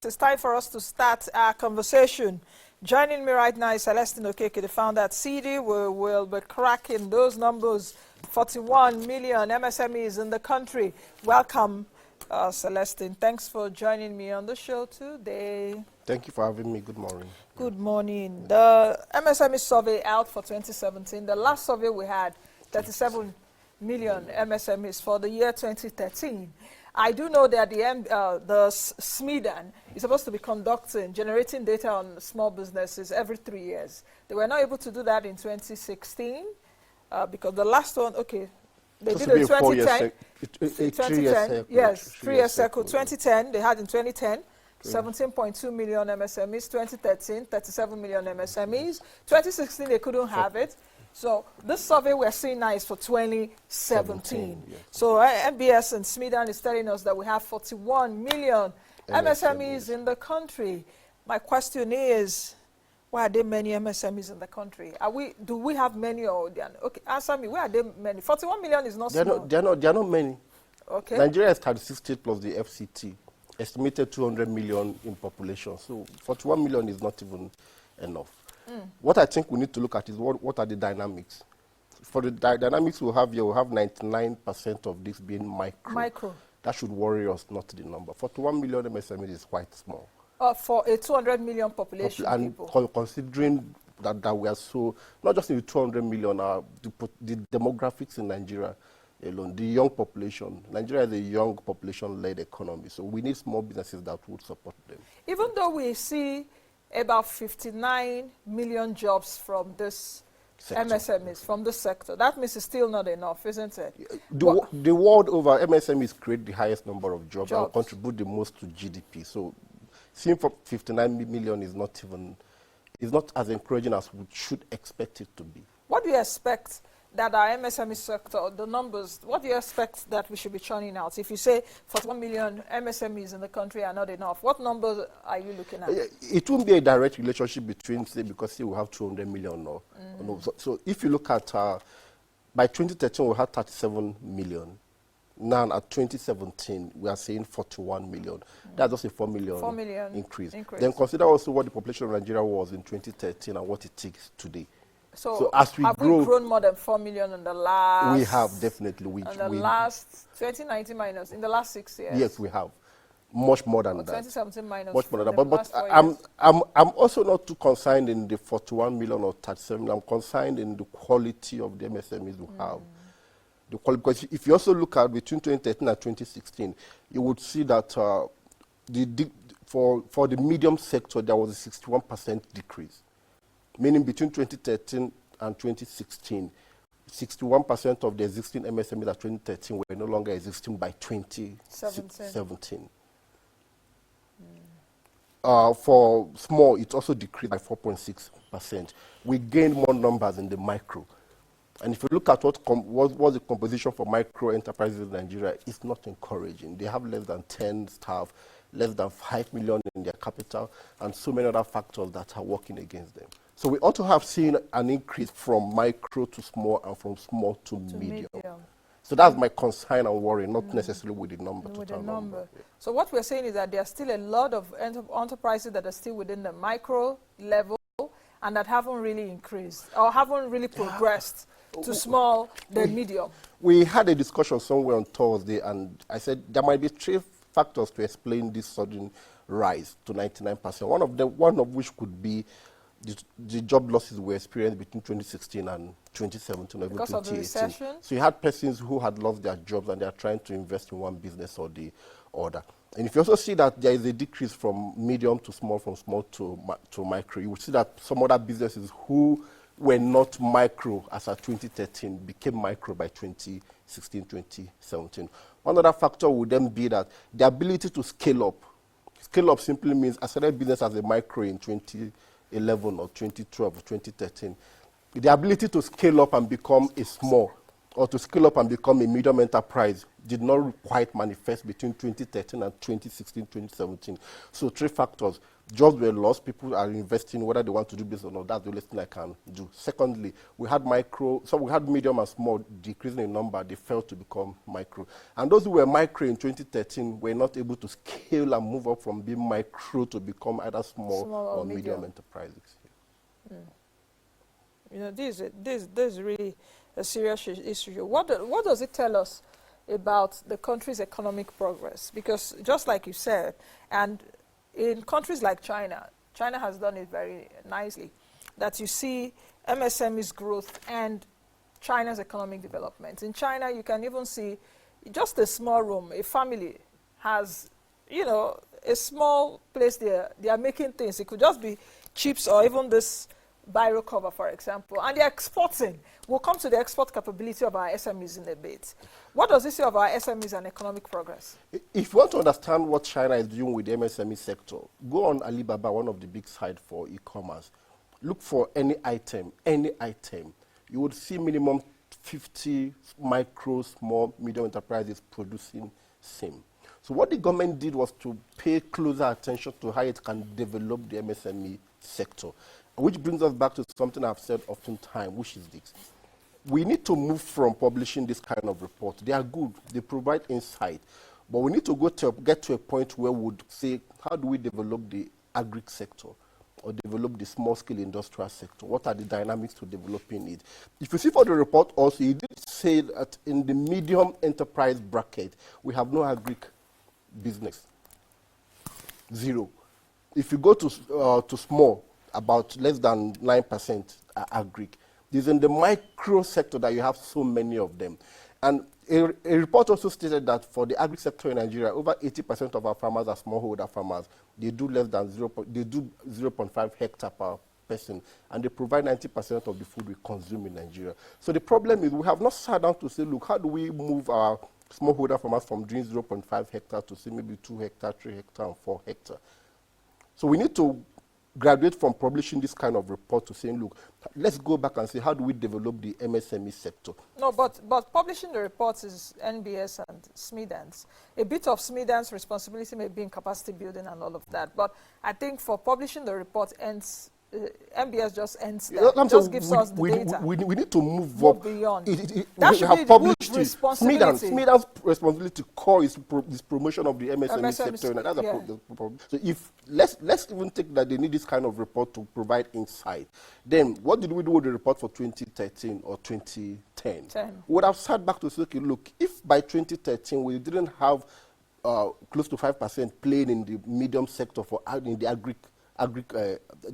It's time for us to start our conversation. Joining me right now is Celestine Okeke, the founder at SEEDi. We will be cracking those numbers. 41 million MSMEs in the country. Welcome, Celestine. Thanks for joining me on the show today. Thank you for having me. Good morning. Good morning. The MSME survey out for 2017. The last survey we had, 37 million MSMEs for the year 2013. I do know that the SMEDi is supposed to be generating data on small businesses every 3 years. They were not able to do that in 2016 because the last one, okay, they did it in 2010. 2010, yes, 3 years cycle. 2010, they had in 2010, 17.2 million MSMEs, 2013, 37 million MSMEs. 2016, they couldn't have it. So this survey we're seeing now is for 2017. Yes. So MBS and SMEDi is telling us that we have 41 million MSMEs in the country. My question is, why are there many MSMEs in the country? Do we have many or okay? Answer me. Where are there many? 41 million is not small. They're not many. Okay. Nigeria is 36 states plus the FCT, estimated 200 million in population. So 41 million is not even enough. What I think we need to look at is what are the dynamics. For the dynamics we'll have here, we'll have 99% of this being micro. That should worry us, not the number. 41 million MSMEs is quite small. For a 200 million population. And considering that we are so, not just in the 200 million, the demographics in Nigeria alone, the young population. Nigeria is a young population-led economy, so we need small businesses that would support them. Even though we see about 59 million jobs from this MSMEs, from this sector. That means it's still not enough, isn't it? The world over, MSMEs create the highest number of jobs and contribute the most to GDP. So seeing for 59 million is not as encouraging as we should expect it to be. What do you expect that our MSME sector, the numbers, what do you expect that we should be churning out? If you say 41 million MSMEs in the country are not enough, what numbers are you looking at? It won't be a direct relationship between, say, because say we have 200 million. So if you look at, by 2013, we had 37 million. Now at 2017, we are saying 41 million. That's just a 4 million increase. Then consider also what the population of Nigeria was in 2013 and what it is today. So as we have we grown more than 4 million in the last? We have, definitely. In the last 2019 minus, in the last 6 years? Yes, we have. Much more than that. 2017 minus. Much more than that. But I'm also not too concerned in the 41 million or 37 million. I'm concerned in the quality of the MSMEs we have. The quality, because if you also look at between 2013 and 2016, you would see that for the medium sector, there was a 61% decrease. Meaning between 2013 and 2016, 61% of the existing MSMEs at 2013 were no longer existing by 2017. For small, it also decreased by 4.6%. We gained more numbers in the micro. And if you look at what's the composition for micro enterprises in Nigeria, it's not encouraging. They have less than 10 staff, less than 5 million in their capital, and so many other factors that are working against them. So we also have seen an increase from micro to small and from small to medium. So that's my concern and worry, not necessarily with the number. Yeah. So what we're saying is that there are still a lot of enterprises that are still within the micro level and that haven't really increased or haven't really progressed to small, then medium. We had a discussion somewhere on Thursday, and I said there might be 3 factors to explain this sudden rise to 99%. One of which could be the job losses we experienced between 2016 and 2017 or even 2018. Of the recession? So you had persons who had lost their jobs and they are trying to invest in one business or the other. And if you also see that there is a decrease from medium to small, from small to micro, you will see that some other businesses who were not micro as at 2013 became micro by 2016, 2017. One other factor would then be that the ability to scale up. Scale up simply means I started business as a micro in 2011 or 2012 or 2013. The ability to scale up and become a small or to scale up and become a medium enterprise did not quite manifest between 2013 and 2016, 2017. So 3 factors. Jobs were lost. People are investing whether they want to do business or not. That's the only thing I can do. Secondly, we had we had medium and small decreasing in number. They fell to become micro. And those who were micro in 2013 were not able to scale and move up from being micro to become either small or medium enterprises. Mm. You know, this is really a serious issue. What does it tell us about the country's economic progress? Because just like you said, and in countries like China, China has done it very nicely, that you see MSMEs growth and China's economic development. In China, you can even see just a small room, a family has, you know, a small place there, they are making things. It could just be chips or even this biro cover, for example, and they're exporting. We'll come to the export capability of our SMEs in a bit. What does this say of our SMEs and economic progress? If you want to understand what China is doing with the MSME sector, go on Alibaba, one of the big sites for e-commerce. Look for any item. You would see minimum 50 micro, small, medium enterprises producing same. So what the government did was to pay closer attention to how it can develop the MSME sector. Which brings us back to something I've said oftentimes, which is this. We need to move from publishing this kind of report. They are good. They provide insight. But we need to get to a point where we would say, how do we develop the agri sector or develop the small-scale industrial sector? What are the dynamics to developing it? If you see for the report also, it did say that in the medium enterprise bracket, we have no agri business. Zero. If you go to small, about less than 9% are agri. It is in the micro sector that you have so many of them. And a report also stated that for the agri sector in Nigeria, over 80% of our farmers are smallholder farmers. They do less than 0.5 hectare per person, and they provide 90% of the food we consume in Nigeria. So the problem is we have not sat down to say, look, how do we move our smallholder farmers from doing 0.5 hectare to say maybe 2 hectare, 3 hectare, and 4 hectare? So we need to graduate from publishing this kind of report to saying, look, let's go back and say, how do we develop the MSME sector? No, but publishing the reports is NBS and SMEDAN's. A bit of SMEDAN's responsibility may be in capacity building and all of that. But I think for publishing the report ends, MBS just ends there. Just gives us the data. We need to move beyond. That should be the good responsibility. SMEDAN's responsibility core is this promotion of the MSME sector. And that's the problem. So if let's even take that they need this kind of report to provide insight. Then what did we do with the report for 2013 or 2010? We would have sat back to say, okay, look, if by 2013 we didn't have close to 5% playing in the medium sector for in the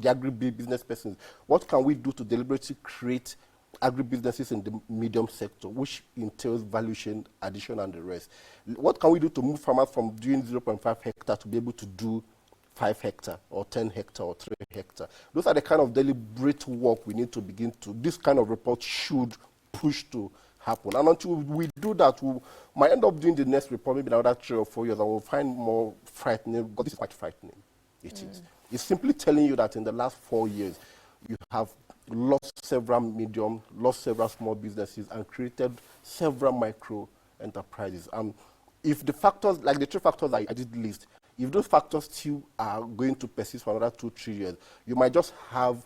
agri-business persons, what can we do to deliberately create agri-businesses in the medium sector, which entails valuation, addition, and the rest? What can we do to move farmers from doing 0.5 hectare to be able to do 5 hectare or 10 hectare or 3 hectare? Those are the kind of deliberate work we need to begin to. This kind of report should push to happen. And until we do that, we might end up doing the next report maybe in another 3 or 4 years, and we'll find more frightening, because this is quite frightening. It is. It's simply telling you that in the last 4 years, you have lost several medium, lost several small businesses, and created several micro enterprises. If the factors, like the 3 factors I did list, if those factors still are going to persist for another 2-3 years, you might just have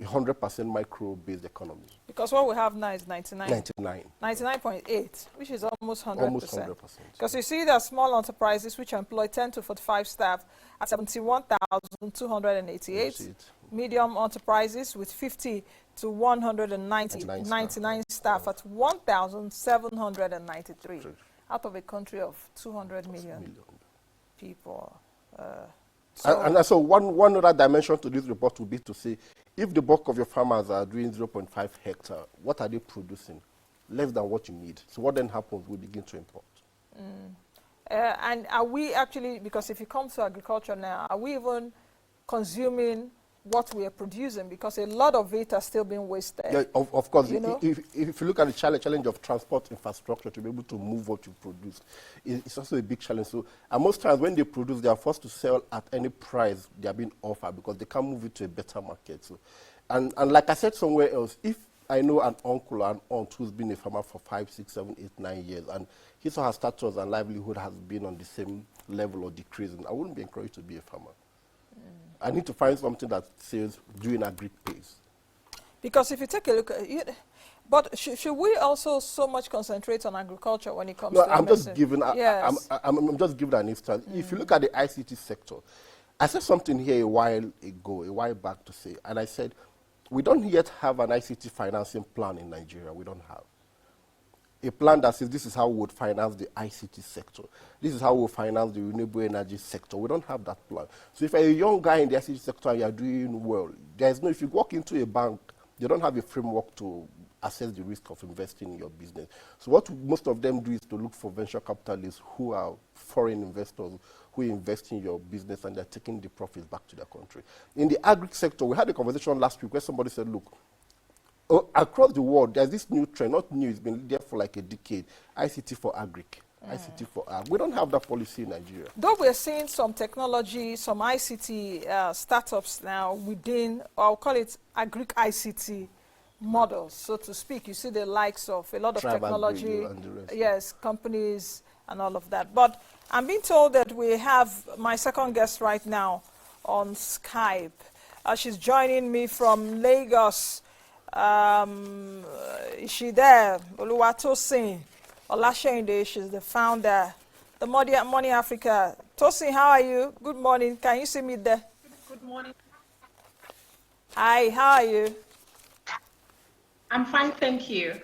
100% micro-based economy. Because what we have now is 99.8, which is almost 100%. Almost 100%. Because you see that small enterprises which employ 10 to 45 staff at 71,288, medium enterprises with 50 to 199 staff at 1,793, out of a country of 200 million people. So one other dimension to this report would be to say, if the bulk of your farmers are doing 0.5 hectare, what are they producing? Less than what you need. So what then happens? We begin to import. And are we actually, because if you come to agriculture now, are we even consuming what we are producing? Because a lot of it has still been wasted. Yeah, of course. If you look at the challenge of transport infrastructure to be able to move what you produce, it's also a big challenge. So, and most times when they produce, they are forced to sell at any price they are being offered because they can't move it to a better market. So, and like I said somewhere else, if I know an uncle or an aunt who's been a farmer for 5, 6, 7, 8, 9 years, and his or her status and livelihood has been on the same level or decreasing, I wouldn't be encouraged to be a farmer. I need to find something that says doing agri pays. Because if you take a look at it, but should we also so much concentrate on agriculture when it comes No, to I'm MSME? just giving. Yes. I'm just giving an instance. If you look at the ICT sector, I said something here a while back to say, and I said, we don't yet have an ICT financing plan in Nigeria. We don't have a plan that says this is how we would finance the ICT sector. This is how we'll finance the renewable energy sector. We don't have that plan. So if you're a young guy in the ICT sector and you're doing well, there's no, if you walk into a bank, they don't have a framework to assess the risk of investing in your business. So what most of them do is to look for venture capitalists who are foreign investors who invest in your business and they're taking the profits back to their country. In the agri sector, we had a conversation last week where somebody said, look, across the world, there's this new trend, not new, it's been there for like a decade, ICT for agri. ICT for ag. We don't have that policy in Nigeria. Though we're seeing some technology, some ICT startups now within, I'll call it agri-ICT models, so to speak. You see the likes of a lot of technology, yes, companies and all of that. But I'm being told that we have my second guest right now on Skype. She's joining me from Lagos. Is she there? Olúwatósìn. Olaseinde, she's the founder, the Money Africa. Tosin, how are you? Good morning. Can you see me there? Good morning. Hi, how are you? I'm fine, thank you.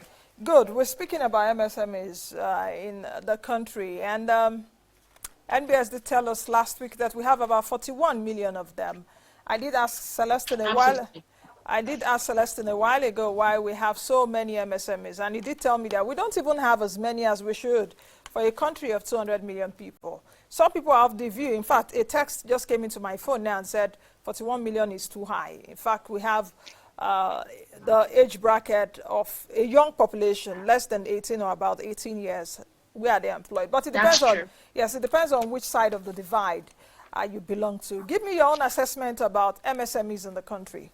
Good. We're speaking about MSMEs in the country, and NBS did tell us last week that we have about 41 million of them. I did ask Celestine a while ago why we have so many MSMEs, and he did tell me that we don't even have as many as we should for a country of 200 million people. Some people have the view, in fact, a text just came into my phone now and said 41 million is too high. In fact, we have the age bracket of a young population, less than 18 or about 18 years, where they're employed. But it depends on, yes, it depends on which side of the divide you belong to. Give me your own assessment about MSMEs in the country.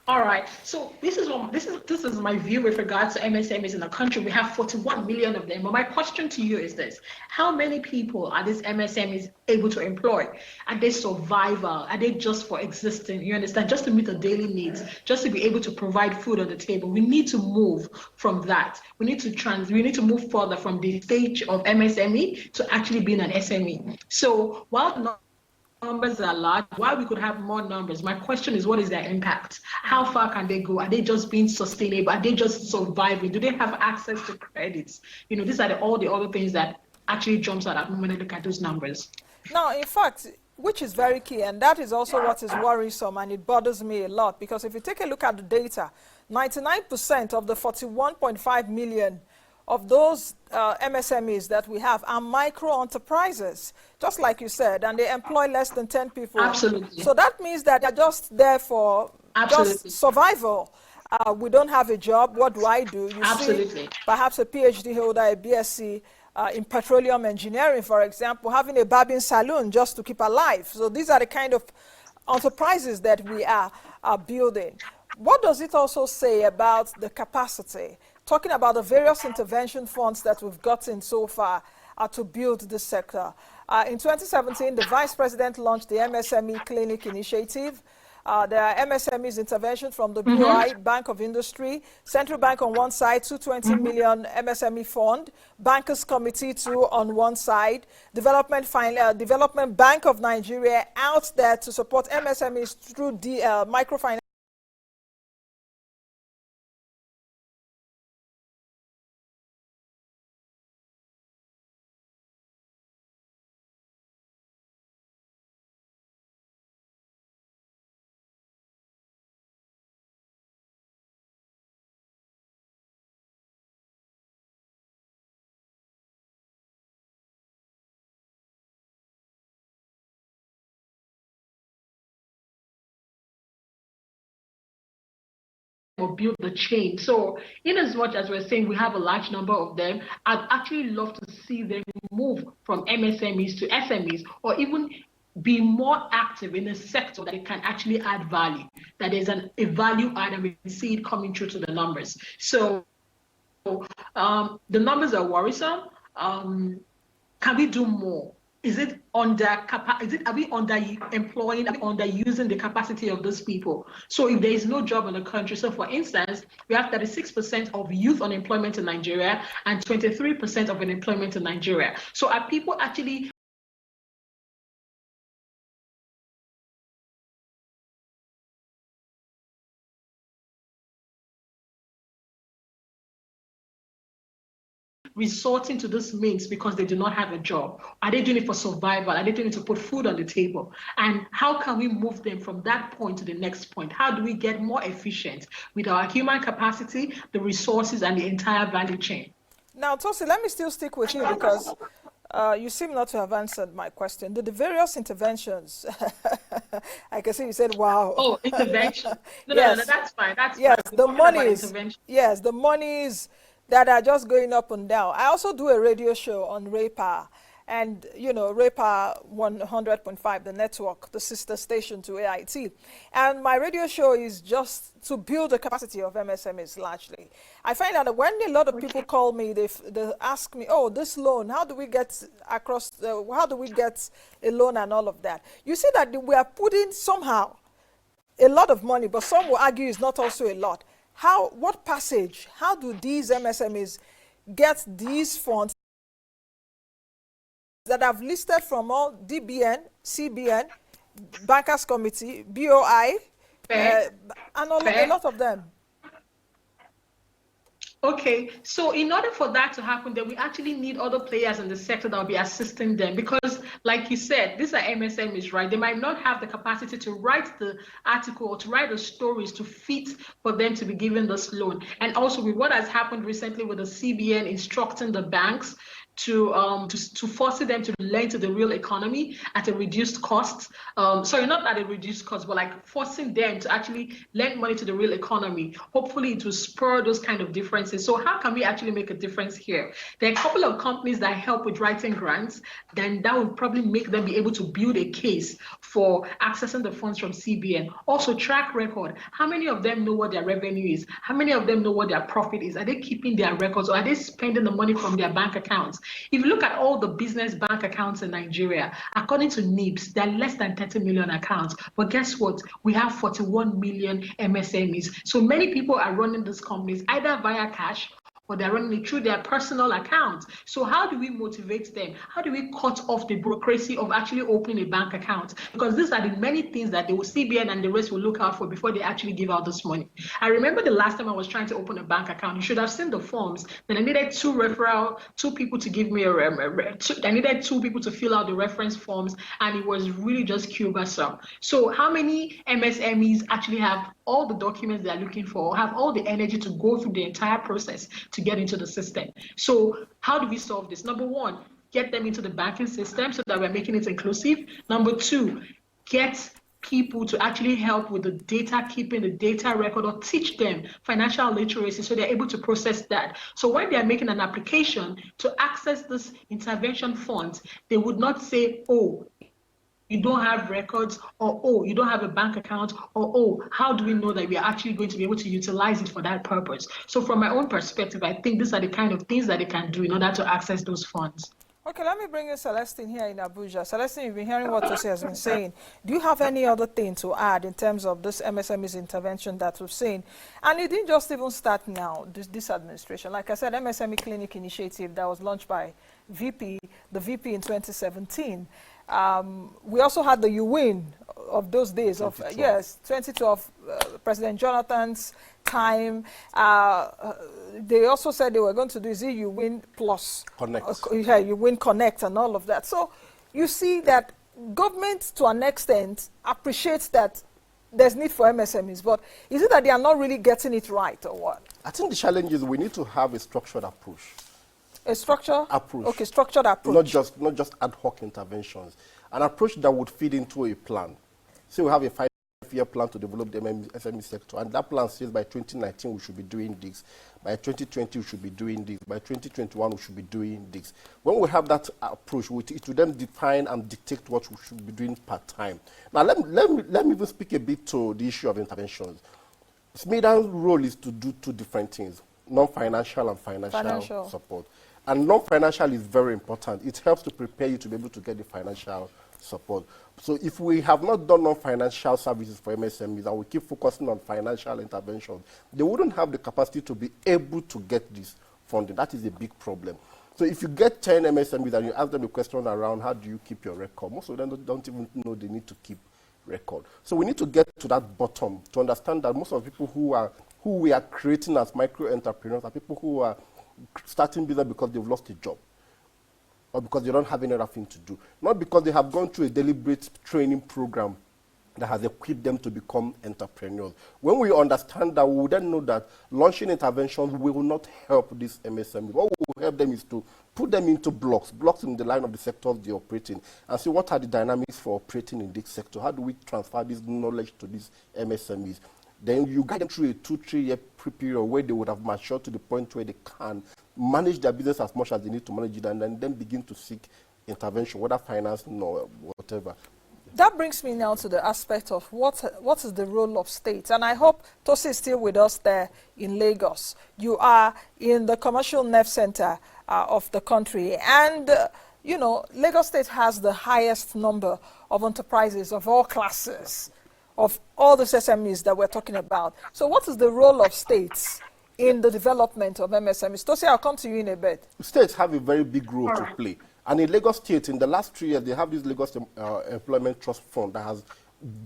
All right. So this is my view with regards to MSMEs in the country. We have 41 million of them. But my question to you is this: how many people are these MSMEs able to employ? Are they survival? Are they just for existing? You understand? Just to meet the daily needs, just to be able to provide food on the table. We need to move from that. We need to move further from the stage of MSME to actually being an SME. So while numbers are large, while we could have more numbers, my question is, what is their impact? How far can they go? Are they just being sustainable? Are they just surviving? Do they have access to credits? You know, these are all the other things that actually jumps out at me when I look at those numbers. Now, in fact, which is very key, and that is also what is worrisome, and it bothers me a lot, because if you take a look at the data, 99% of the 41.5 million of those MSMEs that we have are micro enterprises, just like you said, and they employ less than 10 people. Absolutely. So that means that they're just there for just survival. We don't have a job. What do I do? You see, perhaps a PhD holder, a BSc in petroleum engineering, for example, having a barbing salon just to keep alive. So these are the kind of enterprises that we are building. What does it also say about the capacity? Talking about the various intervention funds that we've gotten so far to build this sector. In 2017, the Vice President launched the MSME Clinic Initiative. There are MSMEs intervention from the BOI, Bank of Industry, Central Bank on one side, 220 million MSME fund, Bankers Committee too on one side, Development Bank of Nigeria out there to support MSMEs through microfinance. Or build the chain. So in as much as we're saying we have a large number of them, I'd actually love to see them move from MSMEs to SMEs, or even be more active in a sector that it can actually add value, that there's a value add, and we see it coming through to the numbers. So the numbers are worrisome. Can we do more? is it under are we underemploying, are we underusing the capacity of those people? So if there is no job in the country, so for instance, we have 36% of youth unemployment in Nigeria and 23% of unemployment in Nigeria. So are people actually resorting to this means because they do not have a job? Are they doing it for survival? Are they doing it to put food on the table? And how can we move them from that point to the next point? How do we get more efficient with our human capacity, the resources, and the entire value chain? Now, Tosi, let me still stick with you because you seem not to have answered my question. The various interventions, I can see you said, wow. Oh, intervention. No, yes. no, that's fine. That's yes, fine. the monies. Yes, the monies that are just going up and down. I also do a radio show on RayPower. And, you know, RayPower 100.5, the network, the sister station to AIT. And my radio show is just to build the capacity of MSMEs largely. I find out that when a lot of people call me, they ask me, oh, this loan, how do we get across, how do we get a loan and all of that? You see that we are putting somehow a lot of money, but some will argue it's not also a lot. What passage, how do these MSMEs get these funds that I've listed from all DBN, CBN, Bankers Committee, BOI, and a lot of them? Okay, so in order for that to happen, then we actually need other players in the sector that will be assisting them, because like you said, these are MSMEs, right? They might not have the capacity to write the article or to write the stories to fit for them to be given this loan. And also with what has happened recently with the CBN instructing the banks to force them to lend to the real economy at a reduced cost. Sorry, not at a reduced cost, but like forcing them to actually lend money to the real economy. Hopefully it will spur those kind of differences. So how can we actually make a difference here? There are a couple of companies that help with writing grants, then that would probably make them be able to build a case for accessing the funds from CBN. Also track record. How many of them know what their revenue is? How many of them know what their profit is? Are they keeping their records, or are they spending the money from their bank accounts? If you look at all the business bank accounts in Nigeria, according to NIBS, there are less than 30 million accounts. But guess what? We have 41 million MSMEs. So many people are running these companies either via cash or they're running it through their personal accounts. So how do we motivate them? How do we cut off the bureaucracy of actually opening a bank account? Because these are the many things that the CBN and the rest will look out for before they actually give out this money. I remember the last time I was trying to open a bank account, you should have seen the forms. Then I needed two people to give me I needed two people to fill out the reference forms, and it was really just cumbersome. So how many MSMEs actually have all the documents they're looking for, have all the energy to go through the entire process to get into the system? So how do we solve this? Number one, get them into the banking system so that we're making it inclusive. Number two, get people to actually help with the data keeping, the data record, or teach them financial literacy so they're able to process that. So when they're making an application to access this intervention funds, they would not say, oh, you don't have records, or oh, you don't have a bank account, or oh, how do we know that we are actually going to be able to utilize it for that purpose? So from my own perspective, I think these are the kind of things that they can do in order to access those funds. Okay, let me bring in Celestine here in Abuja. Celestine, you've been hearing what Tosi has been saying. Do you have any other thing to add in terms of this MSMEs intervention that we've seen? And it didn't just even start now, this administration. Like I said, MSME Clinic Initiative that was launched by the VP in 2017. We also had the UWIN of those days, 2012, President Jonathan's time. They also said they were going to do UWIN Plus. Connect. UWIN Connect and all of that. So you see that government, to an extent, appreciates that there's need for MSMEs, but is it that they are not really getting it right, or what? I think the challenge is we need to have a structured approach. A structure? Approach. Okay, structured approach. Not just ad hoc interventions. An approach that would feed into a plan. So we have a 5-year plan to develop the MSME sector, and that plan says by 2019 we should be doing this. By 2020 we should be doing this. By 2021 we should be doing this. When we have that approach, it will then define and dictate what we should be doing per time. Now let me even speak a bit to the issue of interventions. SMEDA's role is to do two different things: non-financial and financial support. And non-financial is very important. It helps to prepare you to be able to get the financial support. So if we have not done non-financial services for MSMEs and we keep focusing on financial interventions, they wouldn't have the capacity to be able to get this funding. That is a big problem. So if you get 10 MSMEs and you ask them a question around how do you keep your record, most of them don't even know they need to keep record. So we need to get to that bottom to understand that most of the people who we are creating as micro-entrepreneurs are people who are starting business because they've lost a job or because they don't have any other thing to do. Not because they have gone through a deliberate training program that has equipped them to become entrepreneurs. When we understand that, we will then know that launching interventions will not help these MSMEs. What will help them is to put them into blocks in the line of the sectors they operate in, and see what are the dynamics for operating in this sector. How do we transfer this knowledge to these MSMEs? Then you guide them through a 2-3 year period where they would have matured to the point where they can manage their business as much as they need to manage it, and then begin to seek intervention, whether financing or whatever. That brings me now to the aspect of what is the role of states. And I hope Tosin is still with us there in Lagos. You are in the commercial nerve center of the country. And, you know, Lagos State has the highest number of enterprises of all classes, of all the SMEs that we're talking about. So what is the role of states in the development of MSMEs? Tosin, I'll come to you in a bit. States have a very big role to play. And in Lagos State, in the last 3 years, they have this Lagos Employment Trust Fund that has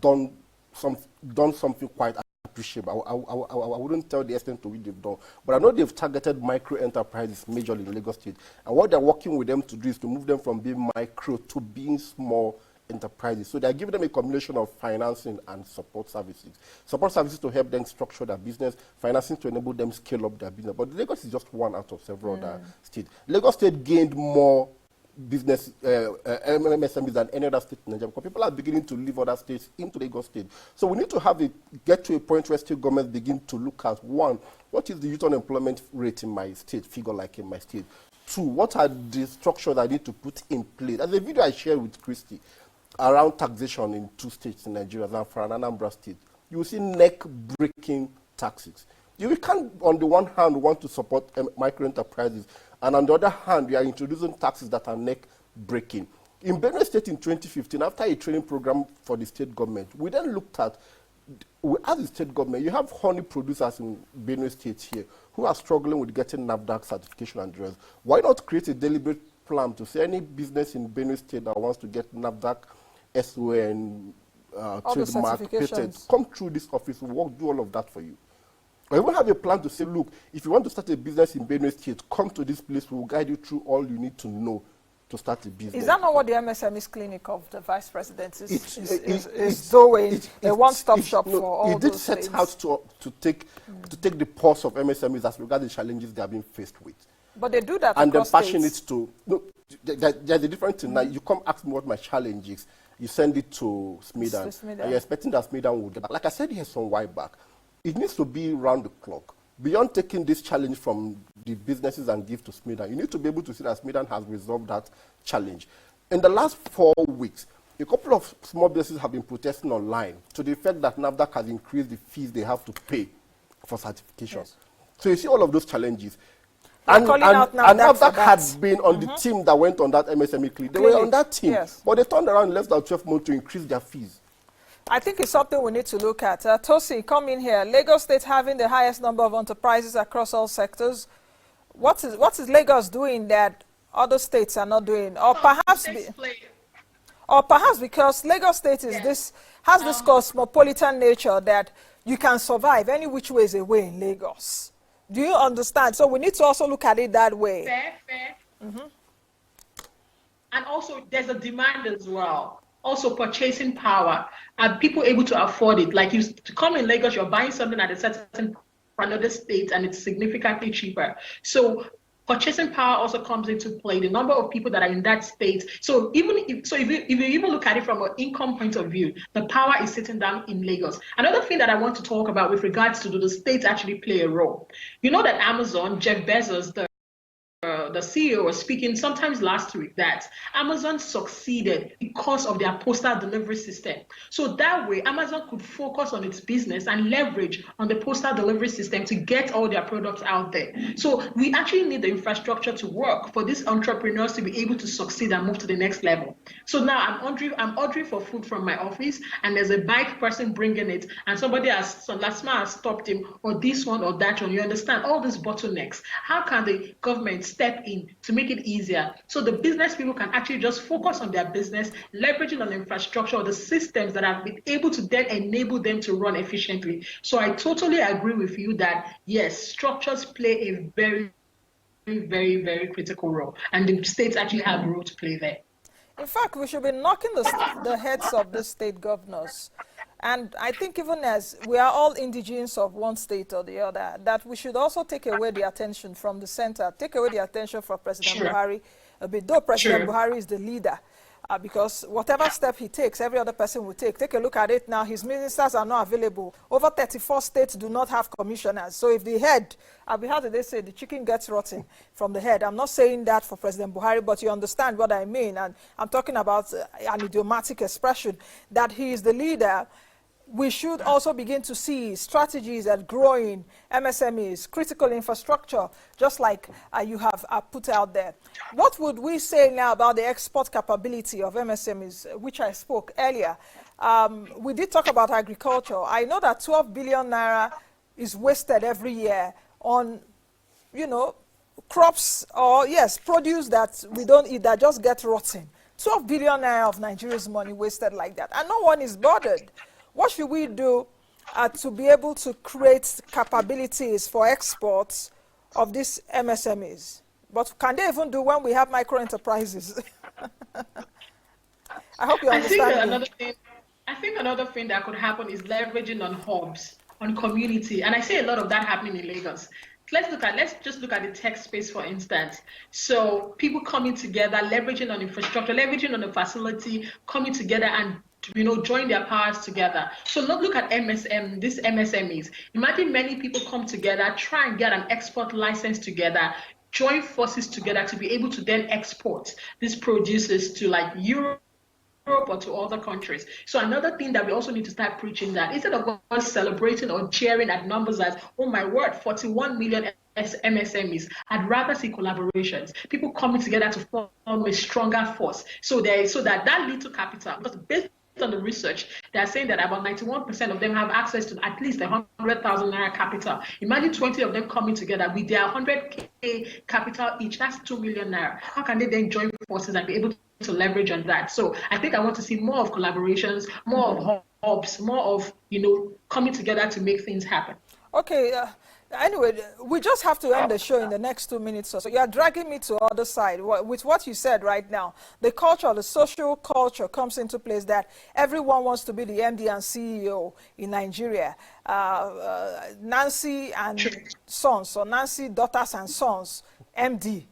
done something quite appreciable. I wouldn't tell the extent to which they've done, but I know they've targeted micro enterprises majorly in Lagos State. And what they're working with them to do is to move them from being micro to being small enterprises. So they're giving them a combination of financing and support services. Support services to help them structure their business, financing to enable them scale up their business. But Lagos is just one out of several other states. Lagos State gained more business MSMEs than any other state in Nigeria, because people are beginning to leave other states into Lagos State. So we need to get to a point where state governments begin to look at, one, what is the youth unemployment rate in my state, figure like in my state? Two, what are the structures I need to put in place? As a video I shared with Christy around taxation in 2 states in Nigeria, Zamfara and Anambra State, you will see neck-breaking taxes. You can't, on the one hand, want to support micro enterprises, and on the other hand, we are introducing taxes that are neck-breaking. In Benue State in 2015, after a training program for the state government, we then looked at, as the state government, you have honey producers in Benue State here who are struggling with getting NAFDAC certification and drugs. Why not create a deliberate plan to say any business in Benue State that wants to get NAFDAC, SON, trademark, patent, come through this office, we'll do all of that for you. Or even have a plan to say, look, if you want to start a business in Benue State, come to this place, we'll guide you through all you need to know to start a business. Is that not what the MSMEs clinic of the vice president is doing? A one-stop shop for all those things? It did set out to take the pulse of MSMEs as regards the challenges they are being faced with. But they do that and across they're passionate to, no, there's a different thing. Now, you come ask me what my challenge is, you send it to SMEDA, and you're expecting that SMEDA will get back. Like I said here some while back, it needs to be round the clock. Beyond taking this challenge from the businesses and give to SMEDA, you need to be able to see that SMEDA has resolved that challenge. In the last 4 weeks, a couple of small businesses have been protesting online to the effect that NAFDAC has increased the fees they have to pay for certification. Yes. So you see all of those challenges. And NAFDAC had been on the team that went on that MSME clinic. They were on that team, but they turned around in less than 12 months to increase their fees. I think it's something we need to look at. Tosin, come in here. Lagos State having the highest number of enterprises across all sectors. What is Lagos doing that other states are not doing? Or perhaps because Lagos State has this cosmopolitan nature that you can survive any which ways away in Lagos. Do you understand? So we need to also look at it that way. Fair. And also there's a demand as well. Also purchasing power. Are people able to afford it? Like to come in Lagos, you're buying something at a certain another state and it's significantly cheaper. So purchasing power also comes into play. The number of people that are in that state. So if you even look at it from an income point of view, the power is sitting down in Lagos. Another thing that I want to talk about with regards to do the states actually play a role. You know that Amazon, Jeff Bezos, the the CEO was speaking sometimes last week that Amazon succeeded because of their postal delivery system. So that way, Amazon could focus on its business and leverage on the postal delivery system to get all their products out there. So we actually need the infrastructure to work for these entrepreneurs to be able to succeed and move to the next level. So now I'm ordering for food from my office, and there's a bike person bringing it, and somebody has, last man has stopped him, or this one or that one. You understand all these bottlenecks. How can the government step in to make it easier so the business people can actually just focus on their business, leveraging on the infrastructure or the systems that have been able to then enable them to run efficiently? So I totally agree with you that yes, structures play a very, very, very critical role, and the states actually have a role to play there. In fact, we should be knocking the heads of the state governors. And I think even as we are all indigenous of one state or the other, that we should also take away the attention from the center, take away the attention from President Buhari a bit, though President Buhari is the leader. Because whatever step he takes, every other person will take. Take a look at it now. His ministers are not available. Over 34 states do not have commissioners. So if the head, how do they say, the chicken gets rotten from the head? I'm not saying that for President Buhari, but you understand what I mean. And I'm talking about an idiomatic expression that he is the leader. We should also begin to see strategies at growing MSMEs, critical infrastructure, just like you have put out there. What would we say now about the export capability of MSMEs, which I spoke earlier? We did talk about agriculture. I know that 12 billion naira is wasted every year on, crops or, yes, produce that we don't eat, that just get rotten. 12 billion naira of Nigeria's money wasted like that, and no one is bothered. What should we do to be able to create capabilities for exports of these MSMEs? But can they even do when we have micro enterprises? I hope you understand. I think another thing that could happen is leveraging on hubs, on community, and I see a lot of that happening in Lagos. Let's just look at the tech space, for instance. So people coming together, leveraging on infrastructure, leveraging on the facility, coming together and join their powers together. So look at these MSMEs. Imagine many people come together, try and get an export license together, join forces together to be able to then export these produces to like Europe or to other countries. So another thing that we also need to start preaching, that instead of us celebrating or cheering at numbers as, oh my word, 41 million MSMEs, I'd rather see collaborations, people coming together to form a stronger force. So that little capital, because based on the research, they are saying that about 91% of them have access to at least 100,000 naira capital. Imagine 20 of them coming together with their 100K capital each. That's 2 million naira. How can they then join forces and be able to leverage on that? So I think I want to see more of collaborations, more of hubs, more of coming together to make things happen. Okay. Anyway, we just have to end the show in the next 2 minutes or so. You are dragging me to the other side with what you said right now. The culture, the social culture comes into place that everyone wants to be the MD and CEO in Nigeria. Nancy and sons, or Nancy daughters and sons, MD.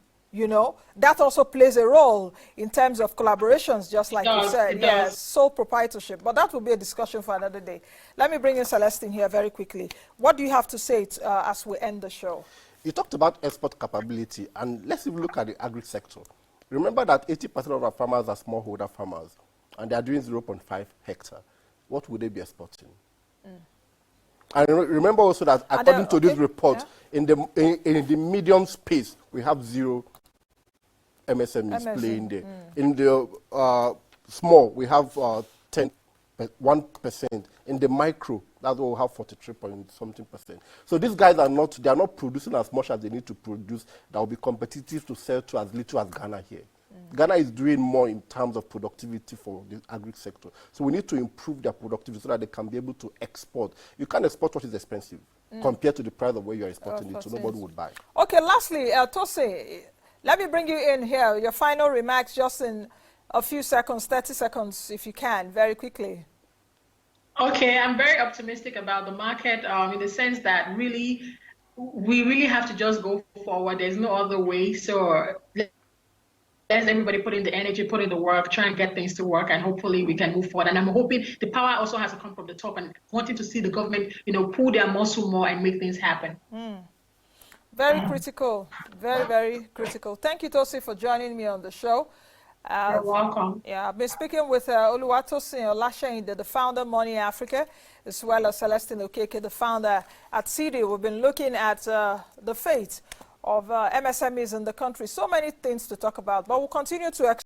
That also plays a role in terms of collaborations, just like you said. Yes, sole proprietorship. But that will be a discussion for another day. Let me bring in Celestine here very quickly. What do you have to say as we end the show? You talked about export capability, and let's even look at the agri sector. Remember that 80% of our farmers are smallholder farmers, and they are doing 0.5 hectare. What would they be exporting? And remember also that according to this report, in the medium space, we have 0 MSMEs playing there. In the small, we have 1%. In the micro, that will have 43.something%. So these guys they are not producing as much as they need to produce that will be competitive to sell to as little as Ghana here. Ghana is doing more in terms of productivity for the agri sector. So we need to improve their productivity so that they can be able to export. You can't export what is expensive compared to the price of where you're exporting it, so nobody would buy. Okay, lastly, Tosin, let me bring you in here. Your final remarks just in a few seconds, 30 seconds, if you can, very quickly. Okay, I'm very optimistic about the market in the sense that we really have to just go forward. There's no other way. So let's everybody put in the energy, put in the work, try and get things to work, and hopefully we can move forward. And I'm hoping the power also has to come from the top and wanting to see the government, pull their muscle more and make things happen. Very critical. Very, very critical. Thank you, Tosi, for joining me on the show. You're welcome. Yeah, I've been speaking with Olúwatósìn Olaseinde, the founder of Money Africa, as well as Celestine Okeke, the founder at SEEDi. We've been looking at the fate of MSMEs in the country. So many things to talk about, but we'll continue to